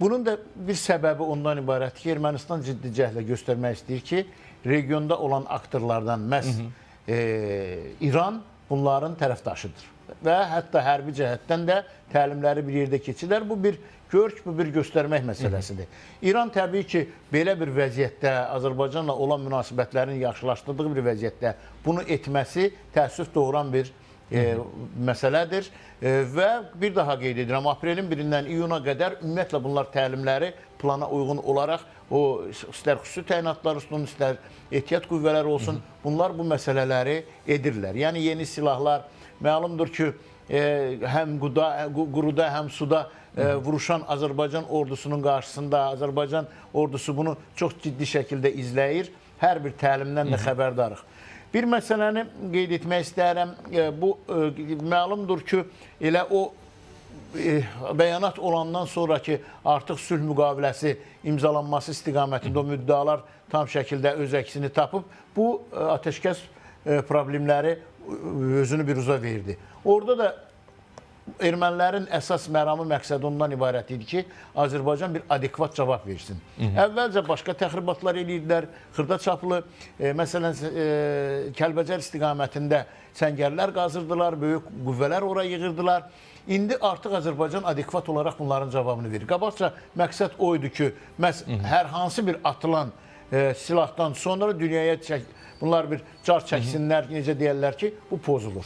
Bunun da bir səbəbi ondan ibarət ki, Ermənistan ciddi cəhlə göstərmək istəyir ki, regionda olan aktorlardan məhz İran bunların tərəfdaşıdır. Və hətta hərbi cəhətdən də təlimləri bir yerdə keçirlər. Bu bir görk, bu bir göstərmək məsələsidir. İran təbii ki, belə bir vəziyyətdə, Azərbaycanla olan münasibətlərini yaxşılaşdırdığı bir vəziyyətdə bunu etməsi təəssüf doğuran bir məsələdir. Və bir daha qeyd edirəm, aprelin 1-dən iyuna qədər ümumiyyətlə bunlar təlimləri plana uyğun olaraq, o istər xüsusi təyinatlar olsun, istər ehtiyat qüvvələri olsun, bunlar bu məsələləri edirlər. Yəni yeni silahlar, məlumdur ki, həm quruda, həm suda vuruşan Azərbaycan ordusunun qarşısında Azərbaycan ordusu bunu çox ciddi şəkildə izləyir. Hər bir təlimdən də xəbərdarıq. Bir məsələni qeyd etmək istəyirəm. Bu məlumdur ki, elə o bəyanat olandan sonraki artıq sülh müqaviləsi imzalanması istiqamətində o müddalar tam şəkildə öz əksini tapıb, bu ateşkəs problemləri özünü bir uza verdi. Orada da ermənilərin əsas məramı məqsədi ondan ibarət idi ki, Azərbaycan bir adekvat cavab versin. Əvvəlcə başqa təxribatlar edirdilər, xırda çaplı, məsələn, Kəlbəcər istiqamətində səngərlər qazırdılar, böyük qüvvələr ora yığırdılar. İndi artıq Azərbaycan adekvat olaraq bunların cavabını verir. Qabaqca məqsəd o idi ki, hər hansı bir atılan silahdan sonra dünyaya bunlar bir car çəksinlər, necə deyərlər ki, bu pozulur.